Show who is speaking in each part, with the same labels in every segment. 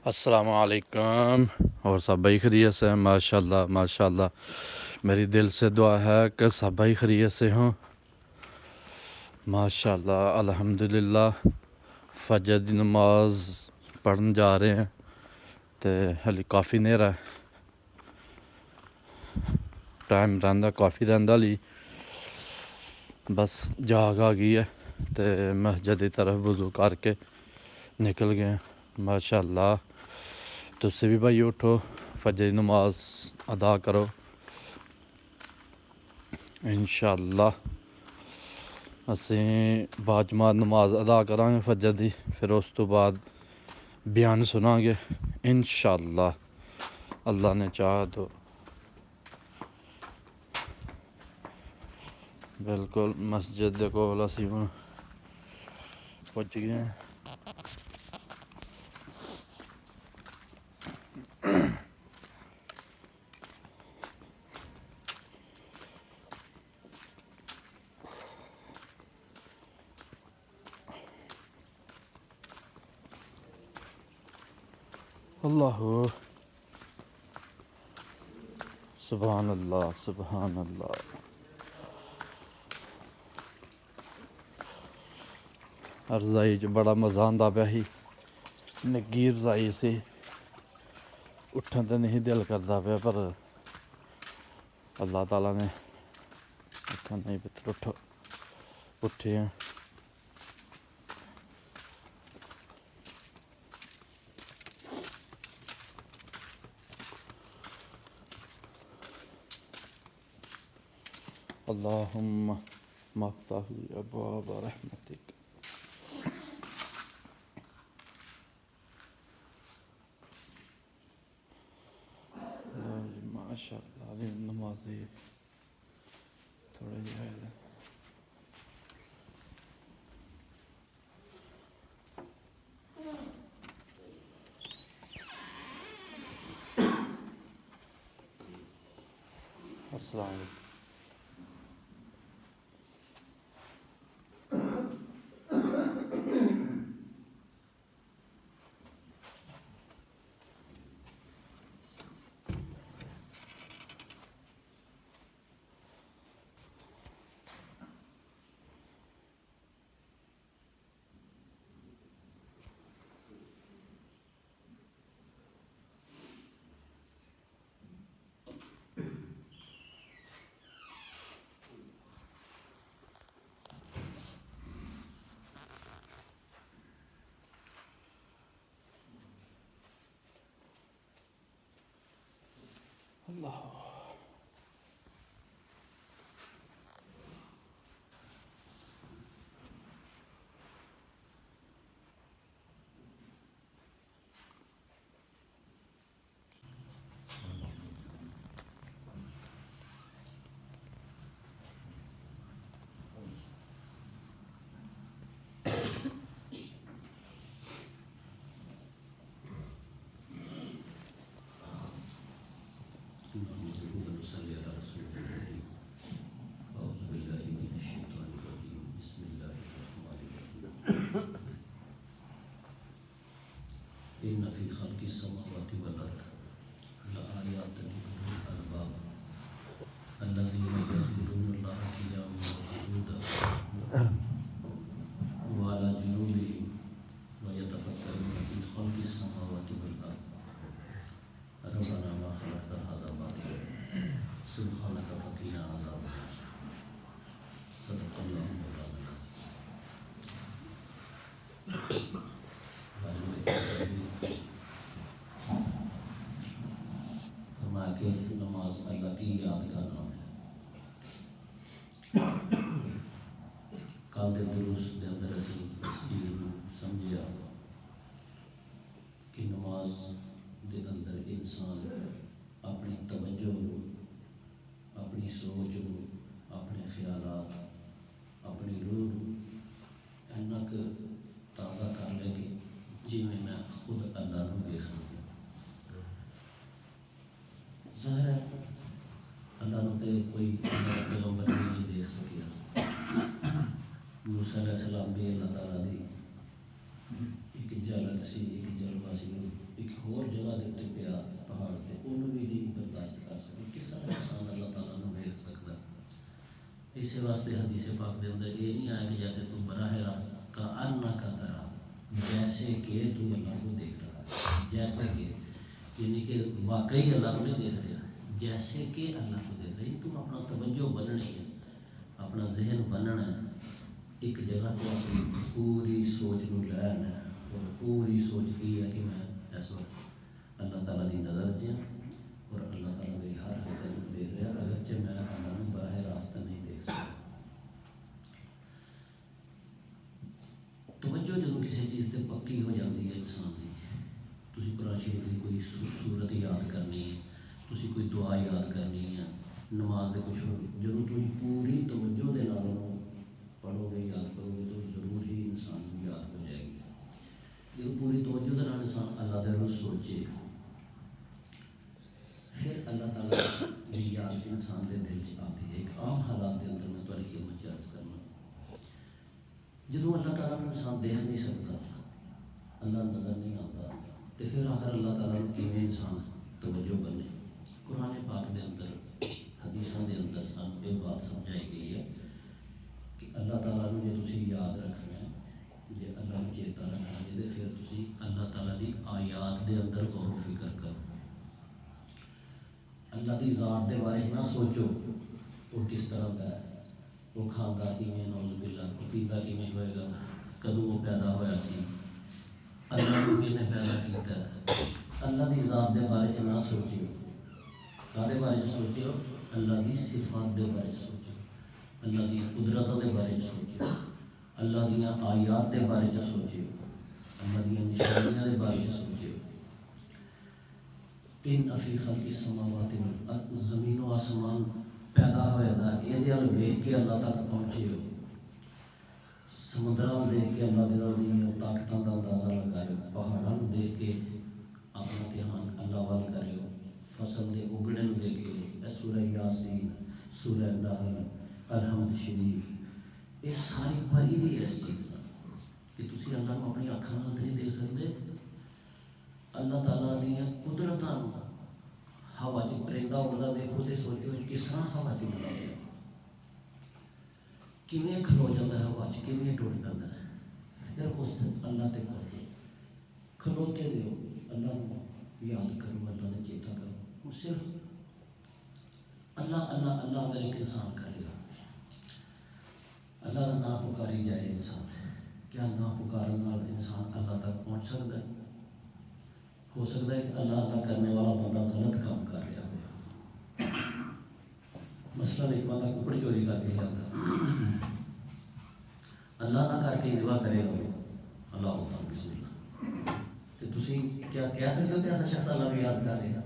Speaker 1: السلام علیکم، اور سب بھائی خیریت سے ہیں؟ ماشاءاللہ ماشاءاللہ، میری دل سے دعا ہے کہ سب بھائی خیریت سے ہوں۔ ماشاءاللہ الحمدللہ، فجر دی نماز پڑھن جا رہے ہیں تے ہلی کافی نیرا ہے، ٹائم رہندا کافی رہندا لی، بس جاگ آ گئی ہے تے مسجد کی طرف وضو کر کے نکل گئے ہیں۔ ماشاءاللہ تسی بھی بھائی اٹھو، فجر دی نماز ادا کرو انشاءاللہ۔ ਅਸੀਂ ਬਾਜਮਾਤ ਨਮਾਜ਼ ਅਦਾ ਕਰਾਂਗੇ ਫਜਰ ਦੀ, ਫਿਰ ਉਸ ਤੋਂ ਬਾਅਦ ਬਿਆਨ ਸੁਣਾਂਗੇ ਇੰਸ਼ਾਅੱਲਾ, ਅੱਲਾ ਨੇ ਚਾਹਾ ਤਾਂ। ਬਿਲਕੁਲ ਮਸਜਿਦ ਦੇ ਕੋਲ ਅਸੀਂ ਹੁਣ ਪਹੁੰਚ ਗਏ ਹਾਂ। اللہ سبحان اللہ سبحان اللہ۔ رضائی چ بڑا مزہ آتا پیا سی، نگی رضائی سی، اٹھن تے نہیں دل کرتا پیا، پر اللہ تعالیٰ نے اٹھن نہیں پتر اٹھو، اٹھے ہیں۔ اللہم مفتح ابواب رحمتک۔ ماشاء اللہ نمازی تھوڑے جہاز السلام علیکم۔ اللہ
Speaker 2: إن في خلق السماوات والأرض لآيات لأولي الألباب الذين يذكرون الله قياما وقعودا وعلى جنوبهم ويتفكرون في خلق السماوات والأرض ربنا ما خلقت هذا باطلا سبحانك فقنا عذاب النار صدق الله مولانا العظيم۔ کہ نماز اللہ کی یاد کا نام ہے۔ کل کے دروس کے اندر اسی اس چیز کو سمجھیا کہ نماز کے اندر انسان اپنی توجہ، اپنی سوچ، اپنے خیالات، اپنی روح اینا کہ تازہ کر لے کہ جی میں خود اللہ کو دیکھ سکوں۔ ظاہر ہے اللہ نے کوئی پیغمبر نہیں دیکھ سکیا، موسیٰ علیہ السلام بھی اللہ تعالیٰ دی ایک جلد سی ایک جلدبازی ایک ہور جگہ دے تے پیا پہاڑ تے انہوں بھی نہیں برداشت کر سکے کس طرح انسان اللہ تعالیٰ نے ویکھ سکتا. اسی واسطے حدیث پاک دے اندر یہ نہیں آیا کہ جیسے تم براہ راست کا انّا کا طرح جیسے کہ تم اللہ کو دیکھ رہا ہے جیسے کہ یعنی کہ واقعی اللہ کو نہیں دیکھ رہا جیسے کہ اللہ کو دیکھ رہا ہے. تم اپنا توجہ بننی ہے اپنا ذہن بننا ہے ایک جگہ تو اپنی پوری سوچ کو لینا ہے اور پوری سوچ کی ہے کہ میں اس وقت اللہ تعالیٰ کی نظر سے ہوں اور اللہ تعالیٰ میری ہر حرکت کو دیکھ رہا ہے اگرچہ میں اللہ کو براہ راست نہیں دیکھ سکتا. توجہ جب کسی چیز سے پکی ہو جاتی ہے انسان کی تسی قرآن شریف کی کوئی صورت یاد کرنی ہے تسی کوئی دعا یاد کرنی ہے نماز کے کچھ جب تھی پوری توجہ دے نال پڑھو گے یاد کرو گے تو ضرور ہی انسان کو یاد ہو جائے گی. جب پوری توجہ دے نال انسان اللہ دے روز سوچے پھر اللہ تعالیٰ کی یاد انسان کے دل چ آتی ہے. ایک عام حالات کے اندر میں تھوڑی خدمت عرض کرنا جدوں اللہ تعالیٰ کو انسان دیکھ نہیں سکتا اللہ نظر نہیں آتا تو پھر آخر اللہ تعالیٰ کو کیویں انسان توجہ بنے. قرآن پاک کے اندر حدیثاں کے اندر سانوں یہ بات سمجھائی گئی ہے کہ اللہ تعالیٰ کو جے تسی یاد رکھنا ہے جے اللہ کو چیتا رکھنا ہے تو پھر تسی اللہ تعالیٰ کی آیات کے اندر غور و فکر کرو. اللہ کی ذات کے بارے نہ سوچو وہ کس طرح کا ہے وہ کھانا کیویں نعوذ باللہ وہ پیتا کیویں ہوئے گا کدوں وہ پیدا ہوا سی اللہ کو کنے پیدا کیتا ہے. اللہ کی ذات کے بارے نہ سوچو کہدے بارے سوچو اللہ کی صفات کے بارے سوچو اللہ کی قدرتوں کے بارے سوچو اللہ دیا آیات کے بارے سوچو اللہ دیا نشانیاں کے بارے سوچو. ان فی خلق السماوات والارض زمین و آسمان پیدا ہوئے دا یہ دیکھ کے اللہ تک پہنچے ہو سمندراں دیکھ کے اللہ دی طاقتاں دا اندازہ لگائے پہاڑاں دیکھ کے اپنا دھیان اللہ وال کرے فصل دے اگنے نو دیکھے سورہ یاسین سورہ نحل الحمد شریف یہ ساری بھری دی اس چیز کہ تسی اللہ کو اپنی اکھاں نال نہیں دیکھ سکتے. اللہ تعالیٰ دیا قدرتاں ہوا چ پرندہ اڑتا دیکھو تو سوچو کس طرح ہوا چ اڑتا ہے کیویں کھلو جاتا ہے ہوا چ کیویں ٹر جاتا ہے. پھر اس اللہ تے پہنچو کھلوتے دیو اللہ کو یاد کرو اللہ نے چیتا کرو صرف اللہ اللہ اللہ اگر ایک انسان کرے گا اللہ کا نام پکاری جائے انسان کیا نام پکارن نال انسان اللہ تک پہنچ سکتا ہے. ہو سکتا ہے کہ اللہ اللہ کرنے والا بندہ غلط کام کر رہا ہو مثلاً ایک بندہ کپڑے چوری کر کے جاتا اللہ نہ کر کے ذبح کرے گا اللہ ہوتا بسم اللہ تو تسی کیا کہہ سکتے ہو کہ ایسا شخص اللہ کو یاد کر رہا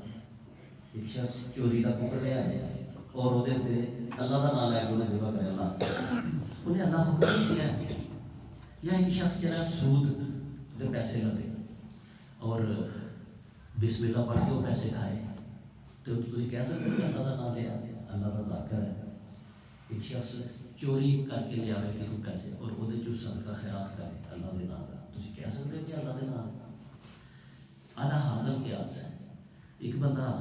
Speaker 2: ایک شخص چوری کا کپڑ لیا ہے اور وہ اللہ کا نام لے کے انہیں ذبح کرے اللہ انہیں اللہ کو نہیں کیا ہے. یا ایک شخص جہاں سود دے پیسے لگے اور بسم اللہ پڑھ کے وہ پیسے کھائے تو تسی کہہ سکتے ہو کہ اللہ کا نام لیا اللہ کا ذاکر ہے. ایک شخص چوری کر کے لیا کہ پیسے اور وہ صدقہ خیرات کرے اللہ کے نام کا تسی کہہ سکتے ہو کہ اللہ کے نام اعلیٰ حاضر قیاس ہے. ایک بندہ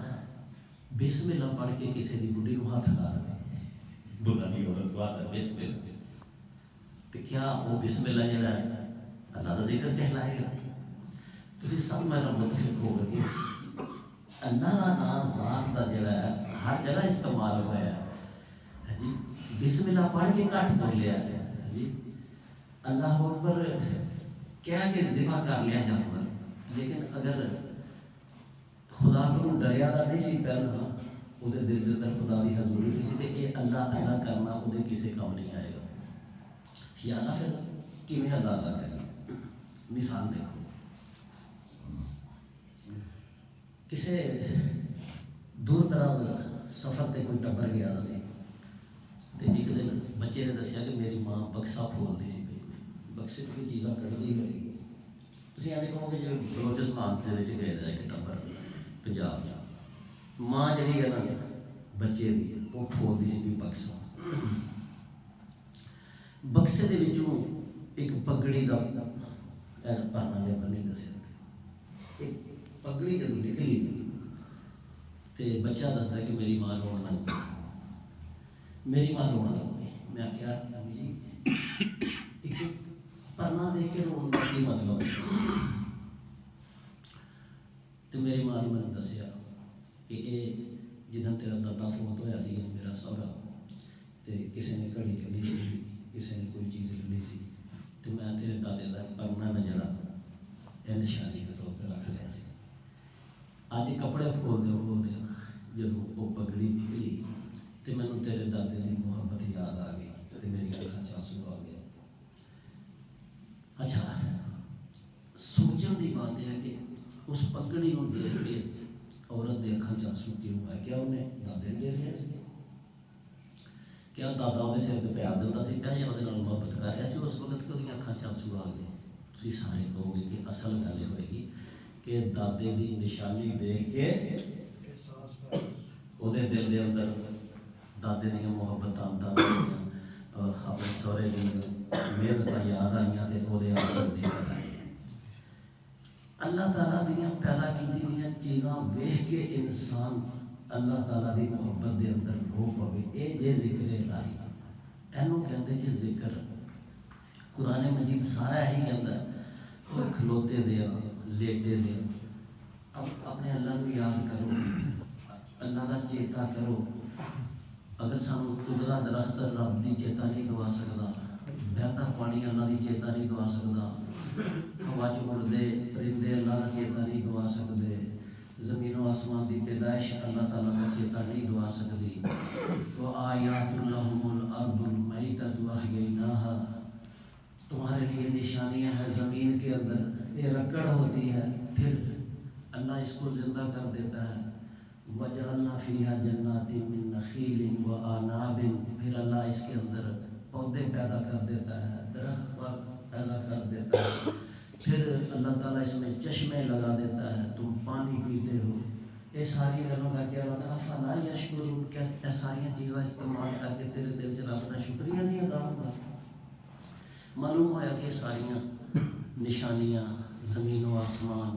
Speaker 2: بسم اللہ پڑھ کے کسی کی بڑھی کو ہاتھ لگا رہا ہے بلانی عورت کو آتا ہے بسم اللہ تو کیا وہ بسم اللہ جڑا ہے اللہ کا ذکر کہلائے گا. تسی سب میرا متفق ہوگا کہ اللہ کا نام ذات کا جڑا ہے ہر جگہ استعمال ہوا ہے جی. بسم اللہ پڑھ کے کٹ تو لیا جی اللہ اکبر کہہ کے ذبح کر لیا جانور لیکن اگر خدا کو ڈریا دا نہیں سی پہلنا وہ دل کے اندر خدا کی حضوری نہیں سی تو یہ اللہ اللہ کرنا وہ کسی کام نہیں آئے گا. یا اللہ پھر کیویں اللہ اللہ کرنا. مثال دیکھو کسی دور دراز سفر تے کوئی ٹبر گیا سی ایک دن بچے نے دسیا کہ میری ماں بکسا کھولتی سی بکسے کی چیزاں کٹتی گئی. تھی ایسے کہو کہ جو بلوچستان کے گئے ایک ٹبر پنجاب ماں جی ہے نا بچے کی وہ کھولتی سی بکسا بکسے کے ایک پگڑی کا پرنا جا بنی دسیا ایک پگڑی جب نکلی تو بچہ دستا کہ میری ماں رونا لگ پئی، میری ماں رونا لگ پئی۔ میں آخیا امی جی ایک پرنا دیکھ کے رونا کا کی مطلب؟ تو میری ماں نے مجھے دسیا کہ یہ جدن تیرا دادا فوت ہوا سی میرا سہرا، تو کسی نے گھڑی کھلی سی، کسی نے کوئی چیز کھلی سی، تو میں تیرے دادے کا پرنا نہ جڑا یہ نشانی کے طور پہ رکھ لیا سی۔ اج کپڑے کھولتے کھولتے جب وہ پگڑی نکلی تو مینوں تیرے دادے کی محبت یاد آ گئی، تو میری اکھاں چ آنسو آ گیا۔ اچھا سوچن کی بات ہے کہ اس پگڑی کو دیکھ کے عورت کے اکھاں چ آنسو کیوں آئے؟ کیا انہیں دادے نے دیکھ لیا سی؟ کیا دادا وہ سر پہ پیار دیتا سی پیا یا وہ محبت کر رہا سی؟ اس وقت کہ وہ اکھاں چ آنسو آ گئے۔ تھی سارے کہو گے کہ اصل گل یہ ہوئے گی کہ دادے کی نشانی دیکھ کے وہ دل کے اندر دادے دیا محبت دادے دیا اپنے سہرے کی محنت یاد آئی تو وہ اللہ تعالیٰ دیا پیدا کی چیزاں ویخ کے انسان اللہ تعالیٰ کی محبت کے اندر رو پوے۔ یہ جی ذکر الہی اینوں کہتے جی ذکر۔ قرآن مجید سارا یہی کہتا ہے وہ کھلوتے دیا لیٹے دیا اب اپنے اللہ کو یاد کرو، اللہ کا چیتا کرو۔ اگر سانو قدرا درخت رب کی چیتا نہیں دوا سکتا، بہتا پانی اللہ کی چیتا نہیں دوا سکتا، ہوا چ اڑتے پرندے اللہ کا چیتا نہیں دوا سکتے، زمین و آسمان کی پیدائش اللہ تعالیٰ کا چیتا نہیں دوا سکتی۔ وہ آیات لہم الارض المیتۃ واحییناہا، تمہارے لیے نشانیاں ہیں زمین کے اندر، یہ رکڑ ہوتی ہے پھر اللہ اس کو زندہ کر دیتا ہے۔ وجعلنا فیہا جنات من نخیل وعناب، پھر اللہ اس کے اندر پودے پیدا کر دیتا ہے، درخت پیدا کر دیتا ہے، پھر اللہ تعالیٰ اس میں چشمے لگا دیتا ہے، تم پانی پیتے ہو۔ یہ ساری گلوں کا کیا ہوتا ہے؟ افلا یشکرون، کیا یہ ساری چیزیں استعمال کر کے تیرے دل چ رب کا شکریہ نہیں ادا ہوتا؟ معلوم ہوا کہ ساریاں نشانیاں زمین و آسمان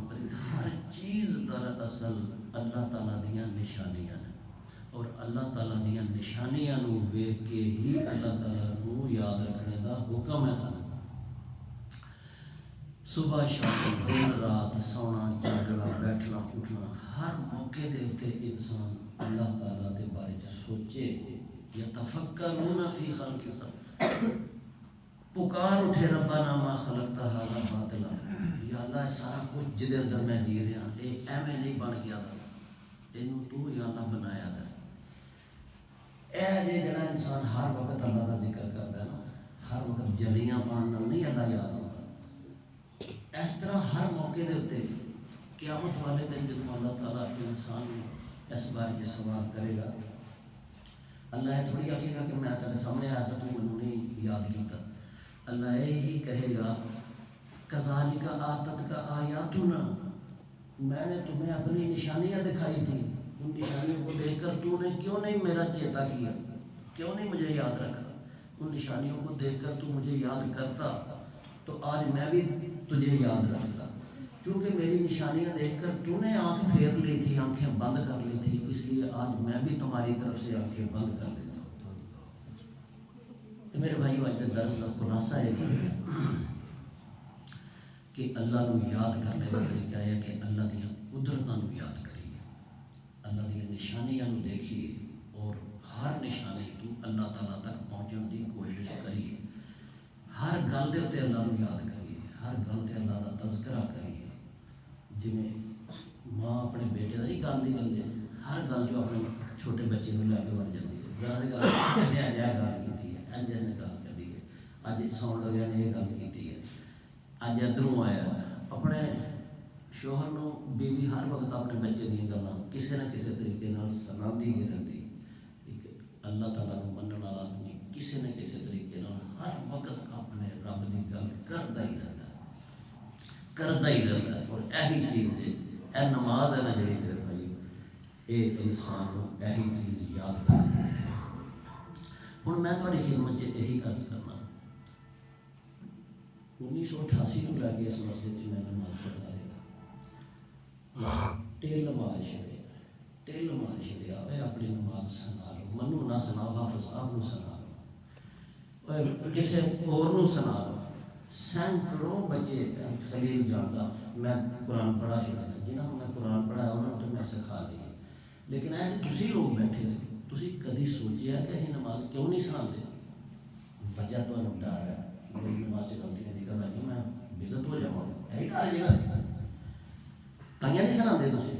Speaker 2: ہر چیز دراصل اللہ تعالیٰ دیا نشانیاں ہیں، اور اللہ تعالیٰ دیا نشانیاں ویخ کے ہی اللہ تعالیٰ کو یاد رکھنے کا حکم ہے سانوں۔ صبح شام دن رات سونا جاگنا بیٹھنا اٹھنا ہر موقع دے تے انسان اللہ تعالیٰ کے بارے سوچے، یتفکرون فی خلق السماوات، پکار اٹھے ربنا ما خلقت ھذا باطلا، یا اللہ سارا کچھ جدے اندر میں جی رہا یہ ایویں نہیں بن گیا تھا، اینوں تو یا اللہ بنایا تھا۔ اے جڑا انسان ہر وقت اللہ کا ذکر کرتا ہے نا، ہر وقت جلیاں پان نہیں اللہ یاد ہوتا، اس طرح ہر موقع دے اتنے قیامت والے دن جب اللہ تعالیٰ انسان اس بارے میں سوال کرے گا، اللہ یہ تھوڑی آکھے گا کہ میں تیرے سامنے آیا تھا تو مجھے نہیں یاد کیتا، اللہ یہی کہے گا کذالک آتتک آیاتنا، میں نے تمہیں اپنی نشانیاں دکھائی تھی، ان نشانیوں کو دیکھ کر تو نے کیوں نہیں میرا چیتا کیا، کیوں نہیں مجھے یاد رکھا؟ ان نشانیوں کو دیکھ کر تو مجھے یاد کرتا تو آج میں بھی تجھے یاد رکھتا، کیونکہ میری نشانیاں دیکھ کر تو نے آنکھ پھیر لی تھی، آنکھیں بند کر لی تھی، اس لیے آج میں بھی تمہاری طرف سے آنکھیں بند کر لیتا ہوں۔ تو میرے بھائیو آج کے درس کا خلاصہ ہے کہ اللہ کو یاد کرنے کا طریقہ ہے کہ اللہ کی قدرتوں کو یاد کریے، اللہ کی نشانیاں دیکھیے، اور ہر نشانی تو اللہ تعالیٰ تک پہنچنے کی کوشش کریے، ہر گل دے اتنے اللہ کو یاد کریے، ہر گل سے اللہ کا تذکرہ کریے۔ جی ماں اپنے بیٹے کا نہیں گل نہیں کرتے، ہر گل جو اپنے چھوٹے بچے کو لے کے بن جاتی ہے، ظاہر گل نے اجا گل کی ہے، اج نے گل کری ہے، اج سون لگیا نے یہ گل کی ہے، اج ادھروں آیا اپنے شوہر نو بیوی ہر وقت اپنے بچے دیا گلاں کسی نہ کسی طریقے سناتی ہی رہتی، اللہ تعالیٰ کو مننے والا آدمی کسی نہ کسی طریقے ہر وقت اپنے رب کی گل کرتا ہی رہتا ہے، اور یہی چیز ہے اے نماز ہے نا جی میرے بھائی، یہ انسان کو یہی چیز یاد کرتی ہے۔ ہوں میں تھوڑی خدمت یہی عرض کرنا 1988 کو لے کے اس مسجد میں نماز پڑھا رہا ٹل مار چھڑیا اپنی نماز سنا لو، منو نہ سناؤ، حافظ صاحب نو سنا لو، کسی اور نو سنا لو، سینکڑوں بچے خلیل جانتا میں قرآن پڑھا چڑھا جنہوں میں قرآن پڑھایا انہوں نے میں سکھا دی، لیکن اے تسی لوگ بیٹھے ہو تسی کدی سوچیا کہ اسی نماز کیوں نہیں سناتے؟ وجہ تو ڈر ہے میری نماز غلطیاں نکل آئی میں بےزت ہو جاؤں، یہی ڈر ہے نا تائیاں نہیں سناتے تسی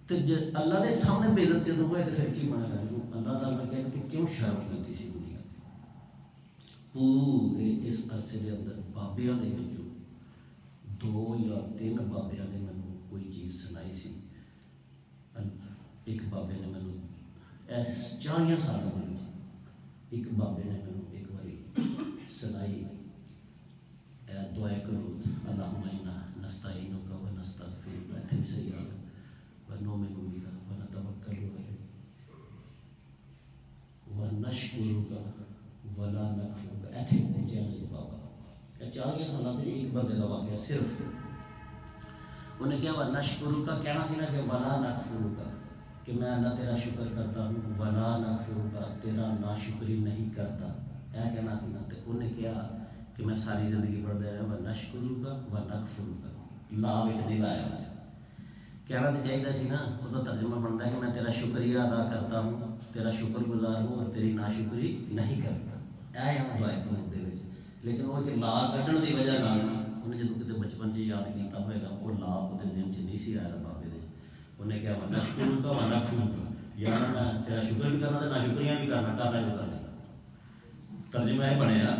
Speaker 2: تو جی اللہ کے سامنے بےزت جب ہوئے تو پھر کی بنے گا؟ اللہ تعالیٰ نے کہا کہ کیوں شرم کی سی دنیا پورے اس عرصے کے اندر بابیاں کے وچوں 2 یا 3 بابیاں نے مینوں کوئی چیز سنائی سی، ایک بابے نے مینوں 40 سال ایک بابے نے مینوں ایک باری سنائی دعائے قنوت اللہم انا نستعینک و نستغفرک، ایتھے بھی صحیح آ گیا ونؤمن بک ونتوکل علیک ونشکرک ولا نکفرک، ایتھے پہنچیا نہیں بابا 40 سالوں میں ایک بندے کا واقعہ صرف انہیں کیا ونشکرک کہنا سی نا کہ ولا نکفرک کہ میں اللہ تیرا شکر کرتا ہوں، ولا نکفرک تیرا ناشکری نہیں کرتا، یہ کہنا سی نا تو انہیں کیا کہ میں ساری زندگی پڑھتا رہا ونشکرک ونکفرک لا وچ نہیں لایا کہنا تو چاہیے سی نا، وہ تو ترجمہ بنتا ہے کہ میں تیرا شکریہ ادا کرتا ہوں، تیرا شکر گزار ہوں اور تیری ناشکری نہیں کرتا، یہ ہم دعائے قنوت دے وچ، لیکن وہ کہ لا کڈن دی وجہ نال انہیں جدوں کتے بچپن چ یاد کیتا ہوئے گا وہ لا وہ ذہن چ نہیں سی آیا بابے دے، انہیں کہا ونشکرک ونکفرک یا میں تیرا شکر بھی کرنا تے ناشکریاں بھی کرنا جو کرنا، ترجمہ یہ بنیا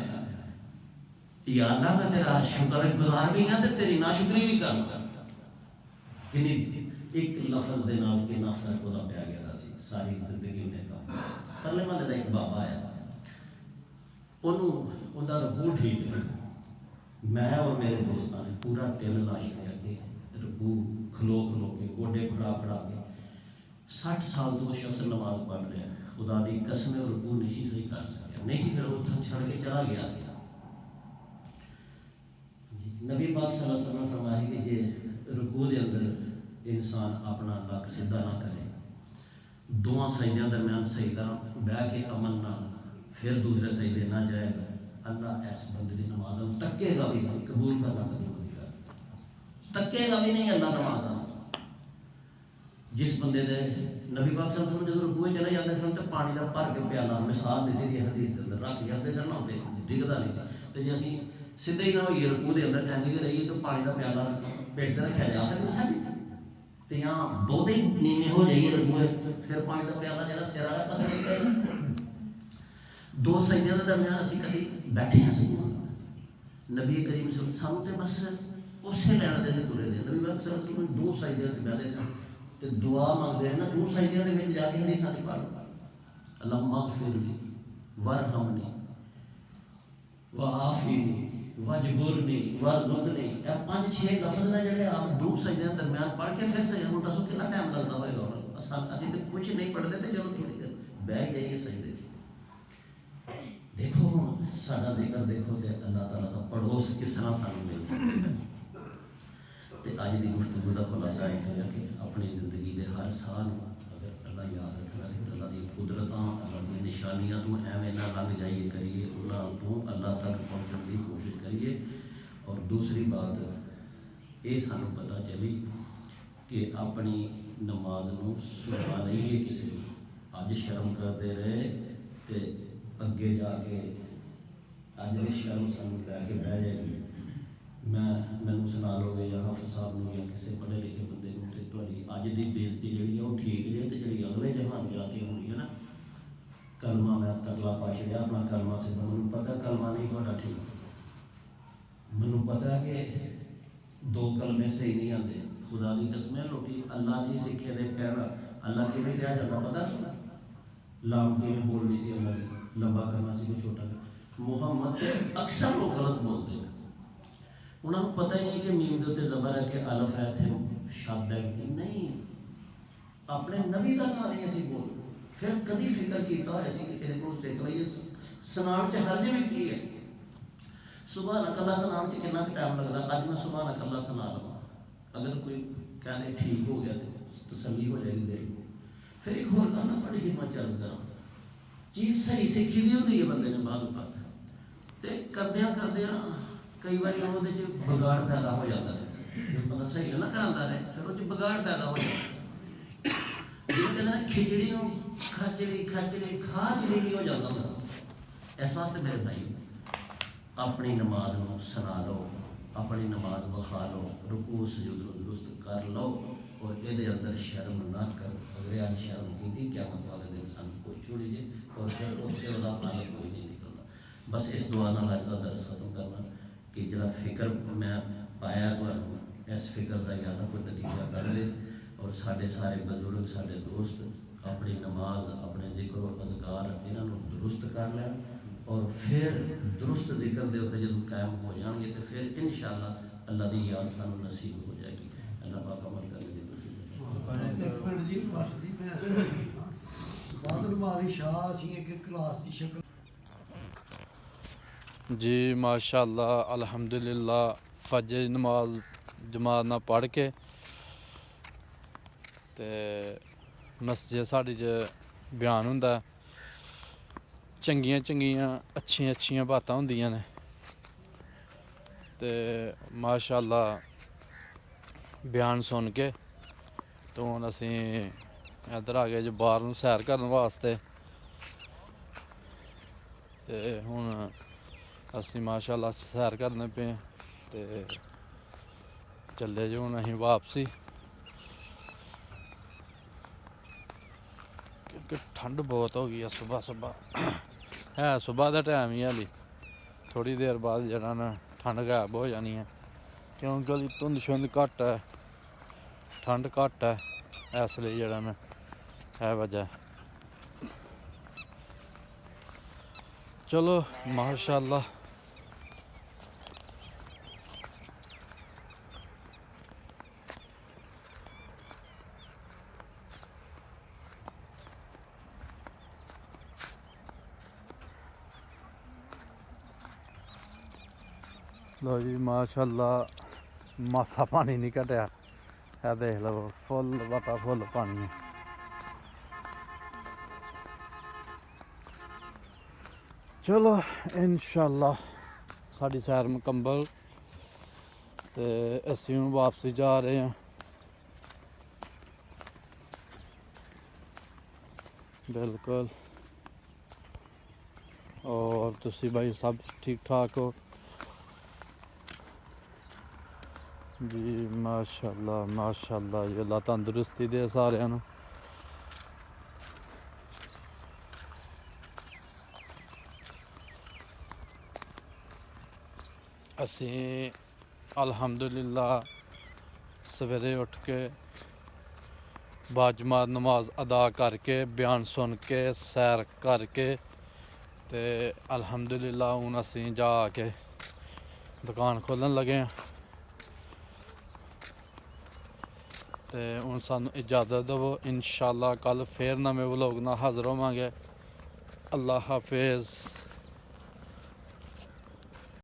Speaker 2: یا اللہ میں تیرا شکر گزار بھی ہاں تے تیری ناشکری بھی کرنا، یعنی ایک لفظ دے نال کتنا فرق ہوتا پیا گیا سی ساری زندگی نے کام پرلے محلے کا ایک بابا آیا انہوں کا رکوع ٹھیک ہے، میں اور میرے دوستوں نے پورا 3 لا چھڑیا کہ رکوع کھلو کے گوڈے پھڑا کے 60 سال تو وہ شخص نماز پڑھ رہا ہے، خدا دی قسم رکوع نہیں سی صحیح کر سکیا، نہیں سی پھر وہ چھڑ کے چلا گیا سی۔ نبی پاک صلی اللہ علیہ وسلم نے فرمایا کہ یہ رکوع دے اندر انسان اپنا لک سیدھا نہ کرے، 2 سجدیاں درمیان صحیح طرح بہ کے امن نہ پھر دوسرے سجدے نہ جائے گا، اللہ ایس بندے کی نماز تکے گا بھی نہیں، قبول کرنا کبھی نہیں گا، تکے گا بھی نہیں اللہ نماز جس بندے دے نبی پاک صلی اللہ علیہ وسلم جب رکوع چلے جاتے سن تو پانی کا بھر کے پیالہ مثال دیتی تھی حدیث کے اندر رکھ جاتے سن نہ ڈگتا نہیں تو جی اسی سیدھے ہی نہ ہوئیے رکوع دے اندر اینج کے رہیے تو پانی کا پیالہ پیٹ سے رکھا جا سکتا سر تو یہاں بہت ہی نیویں ہو جائیے رکوع پھر پانی کا پیالہ جا سر والا پسند نہیں کرے 2 سجدیاں کے درمیان اسی کبھی بیٹھے ہیں نبی کریم صلی اللہ علیہ وسلم سانوں تے بس اسے لین دے ترے دے نبی پاک صلی اللہ علیہ وسلم 2 سجدیاں تے بیٹھے سن تے دعا مانگتے ہیں نا 2 سجدیاں دے وچ جا کے حدیثاں نہیں پڑھ اللہم اغفر لی وارحمنی وعافنی وجبرنی وارزقنی، یہ 5-6 لفظ نے جڑے آپ 2 سجدیاں درمیان پڑھ کے پھر سجدہ ہوں دسو کتنا ٹائم لگتا ہوئے گا، اسی تو کچھ نہیں پڑھتے تھے چلو تھوڑی دیر بہ جائیے سجدے دیکھو سارا ذکر دیکھو کہ اللہ تعالیٰ کا پڑوس کس طرح سانوں مل سکتا ہے۔ اج کی گفتگو کا خلاصہ یہ ہے کہ اپنی زندگی کے ہر سال اگر اللہ یاد رکھنا ہے اللہ کی قدرتاں اللہ کی نشانیاں تو ایویں نہ لنگ جائیے کریے انہوں تو اللہ تک پہنچنے کی کوشش کریے، اور دوسری بات یہ سانوں پتہ چلی کہ اپنی نماز نو سنا لئیے کسی اج شرم کرتے رہے تو اگے جا کے اج بھی شرم سانوں لے کے بہ جائے گی، مینوں سنا لو گے یا حافظ صاحب نو یا کسی پڑھے لکھے بندے نو تے تہاڈی اج دی بےزتی جہڑی ہے وہ ٹھیک ہے تے جہڑی اگلے جہان جا کے ہونی ہے نا کلمہ میں ترلا پا چھڑیا اپنا کلمہ سے مینوں پتہ کلمہ نہیں تہاڈا ٹھیک، مینوں پتہ کہ 2 کلمے صحیح نہیں آتے، خدا دی قسم ہے لوکی اللہ نہیں سکھے دے کہنا اللہ کیویں کہا جاتا پتہ لام کیویں بولنی سی اللہ نے لمبا کرنا سی کہ چھوٹا کرنا، محمد اکثر لوگ غلط بولتے ہیں، انہوں نے پتہ ہی نہیں کہ میم دے تے زبر ہے کہ الف ہے تھے شد ہے نہیں، اپنے نبی کا نام نہیں اسی بول پھر کدی فکر کیتا ہے اسی کہ کسی کو سیکھ لئیے سنان چ حرج بھی کی ہے، ਸੁਭਾਨਕ ਅੱਲਾਹ ਸੁਣਾਉਣ 'ਚ ਕਿੰਨਾ ਟਾਈਮ ਲੱਗਦਾ? ਅੱਜ ਮੈਂ ਸੁਭਾਨਕ ਅੱਲਾਹ ਸੁਣਾ ਲਵਾਂ, ਅਗਰ ਕੋਈ ਕਹਿੰਦੇ ਠੀਕ ਹੋ ਗਿਆ ਤਾਂ ਤਸੱਲੀ ਹੋ ਜਾਏਗੀ ਦਿਲ ਨੂੰ। ਫਿਰ ਇੱਕ ਹੋਰ ਗੱਲ ਨਾ, ਬੜੀ ਹਿੰਮਤ ਚੱਲ ਕਰਾਂ, ਚੀਜ਼ ਸਹੀ ਸਿੱਖੀ ਦੀ ਹੁੰਦੀ ਹੈ ਬੰਦੇ ਨੇ ਬਾਅਦ ਬਾਤ, ਤੇ ਕਰਦਿਆਂ ਕਰਦਿਆਂ ਕਈ ਵਾਰੀ ਉਹਦੇ 'ਚ ਵਿਗਾੜ ਪੈਦਾ ਹੋ ਜਾਂਦਾ ਹੈ। ਜੇ ਬੰਦਾ ਸਹੀ ਨਾ ਕਰਾਉਂਦਾ ਰਹੇ ਫਿਰ ਉਹ 'ਚ ਵਿਗਾੜ ਪੈਦਾ ਹੋ ਜਾਂਦਾ। ਜਿਵੇਂ ਕਹਿੰਦੇ ਨਾ ਖਿਚੜੀ ਨੂੰ ਖਾਚੜੀ ਖਾਚੜੀ ਵੀ ਹੋ ਜਾਂਦਾ ਹੁੰਦਾ। ਇਸ ਵਾਸਤੇ ਮੇਰੇ ਭਾਈ ਆਪਣੀ ਨਮਾਜ਼ ਨੂੰ ਸੁਣਾ ਲਓ, ਆਪਣੀ ਨਮਾਜ਼ ਵਿਖਾ ਲਓ, ਰੁਕੂ ਸਜੂਦ ਨੂੰ ਦਰੁਸਤ ਕਰ ਲਓ, ਔਰ ਇਹਦੇ ਅੰਦਰ ਸ਼ਰਮ ਨਾ ਕਰੋ। ਅਗਰ ਅੱਜ ਸ਼ਰਮ ਕੀਤੀ ਕਿਆਮਤ ਵਾਲੇ ਦਿਨ ਸਾਨੂੰ ਕੋਈ ਛੁੜੀ ਜੇ, ਔਰ ਫਿਰ ਉੱਥੇ ਉਹਦਾ ਪਾਣੀ ਕੋਈ ਨਹੀਂ ਨਿਕਲਦਾ। ਬਸ ਇਸ ਦੁਆ ਨਾਲ ਅੱਜ ਦਾ ਦਰਸ ਖਤਮ ਕਰਨਾ ਕਿ ਜਿਹੜਾ ਫਿਕਰ ਮੈਂ ਪਾਇਆ ਤੁਹਾਨੂੰ, ਇਸ ਫਿਕਰ ਦਾ ਜਾਂ ਤਾਂ ਕੋਈ ਨਤੀਜਾ ਕੱਢ ਦੇ, ਔਰ ਸਾਡੇ ਸਾਰੇ ਬਜ਼ੁਰਗ, ਸਾਡੇ ਦੋਸਤ ਆਪਣੀ ਨਮਾਜ਼, ਆਪਣੇ ਜ਼ਿਕਰ ਔਰ ਅਜ਼ਕਾਰ ਇਹਨਾਂ ਨੂੰ ਦਰੁਸਤ ਕਰ ਲੈਣ, ਔਰ ਫਿਰ ਦਰੁਸਤ ਜ਼ਿਕਰ ਦੇ ਉੱਤੇ ਜਦੋਂ ਕਾਇਮ ਹੋ ਜਾਣਗੇ ਤੇ ਫਿਰ ਇਨਸ਼ਾਅੱਲਾ ਅੱਲਾ ਦੀ ਯਾਦ ਸਾਨੂੰ ਨਸੀਬ ਹੋ ਜਾਏਗੀ। ਅੱਲਾ ਪਾਕ ਅਮਲ ਕਰਨ ਦੀ
Speaker 3: ਇੱਕ ਮਿੰਟ ਜੀ, ਵਸਦੀ ਮੈਂ ਬਾਦਲ ਮਾਰੀ ਸ਼ਾਹ ਸੀ ਇੱਕ ਕਲਾਸ ਦੀ ਸ਼ਕਲ
Speaker 1: ਜੀ ਮਾਸ਼ਾਅੱਲਾ ਅਲਹਮਦੁਲਿਲਾ। ਫਜਰ ਦੀ ਨਮਾਜ਼ ਜਮਾਤ ਨਾਲ ਪੜ੍ਹ ਕੇ ਤੇ ਮਸਜਿਦ ਸਾਡੀ 'ਚ ਬਿਆਨ ਹੁੰਦਾ, ਚੰਗੀਆਂ ਚੰਗੀਆਂ ਅੱਛੀਆਂ ਬਾਤਾਂ ਹੁੰਦੀਆਂ ਨੇ, ਤੇ ਮਾਸ਼ਾਅੱਲਾ ਬਿਆਨ ਸੁਣ ਕੇ ਤੇ ਹੁਣ ਅਸੀਂ ਇੱਧਰ ਆ ਗਏ ਜੀ ਬਾਹਰ ਨੂੰ ਸੈਰ ਕਰਨ ਵਾਸਤੇ। ਤੇ ਹੁਣ ਅਸੀਂ ਮਾਸ਼ਾਅੱਲਾ ਸੈਰ ਕਰਨੇ ਪਏ ਹਾਂ ਤੇ ਚੱਲੇ ਜੀ ਹੁਣ ਅਸੀਂ ਵਾਪਸੀ, ਕਿਉਂਕਿ ਠੰਡ ਬਹੁਤ ਹੋ ਗਈ ਆ। ਸੁਬਾਹ ਹੈ ਸੁਬਾਹ ਦਾ ਟਾਈਮ ਹੀ ਹਾਲੀ, ਥੋੜ੍ਹੀ ਦੇਰ ਬਾਅਦ ਜਿਹੜਾ ਨਾ ਠੰਡ ਗਾਇਬ ਹੋ ਜਾਣੀ ਹੈ, ਕਿਉਂਕਿ ਉਹਦੀ ਧੁੰਦ ਸ਼ੁੰਦ ਘੱਟ ਹੈ, ਠੰਡ ਘੱਟ ਹੈ, ਇਸ ਲਈ ਜਿਹੜਾ ਨਾ ਹੈ ਵਜ੍ਹਾ। ਚਲੋ ਮਾਸ਼ਾਅੱਲਾ ਲਓ ਜੀ ਮਾਸ਼ਾਅੱਲਾ ਮਾਸਾ ਪਾਣੀ ਨਹੀਂ ਘਟਿਆ, ਇਹ ਦੇਖ ਲਓ ਫੁੱਲ ਵਾਟਾ ਫੁੱਲ ਪਾਣੀ ਹੈ। ਚਲੋ ਇਨਸ਼ਾਅੱਲਾ ਸਾਡੀ ਸੈਰ ਮੁਕੰਮਲ ਤੇ ਅਸੀਂ ਹੁਣ ਵਾਪਸੀ ਜਾ ਰਹੇ ਹਾਂ। ਬਿਲਕੁਲ, ਔਰ ਤੁਸੀਂ ਭਾਈ ਸਭ ਠੀਕ ਠਾਕ ਹੋ ਜੀ? ਮਾਸ਼ਾਅੱਲਾ ਜੀ, ਅੱਲਾ ਤੰਦਰੁਸਤੀ ਦੇ ਸਾਰਿਆਂ ਨੂੰ। ਅਸੀਂ ਅਲਹਮਦੁਲਿਲਾ ਸਵੇਰੇ ਉੱਠ ਕੇ ਬਾਜਮਾਤ ਨਮਾਜ਼ ਅਦਾ ਕਰਕੇ, ਬਿਆਨ ਸੁਣ ਕੇ, ਸੈਰ ਕਰਕੇ ਤੇ ਅਲਹਮਦੁਲਿਲਾ ਹੁਣ ਅਸੀਂ ਜਾ ਕੇ ਦੁਕਾਨ ਖੋਲ੍ਹਣ ਲੱਗੇ ਹਾਂ। ਤੇ ਹੁਣ ਸਾਨੂੰ ਇਜਾਜ਼ਤ ਦਿਓ, ਇਨਸ਼ਾਅੱਲਾ ਕੱਲ ਫੇਰ ਨਵੇਂ ਵਲੋਗ ਨਾਲ ਹਾਜ਼ਰ ਹੋਵਾਂਗੇ। ਅੱਲਾ ਹਾਫਿਜ਼।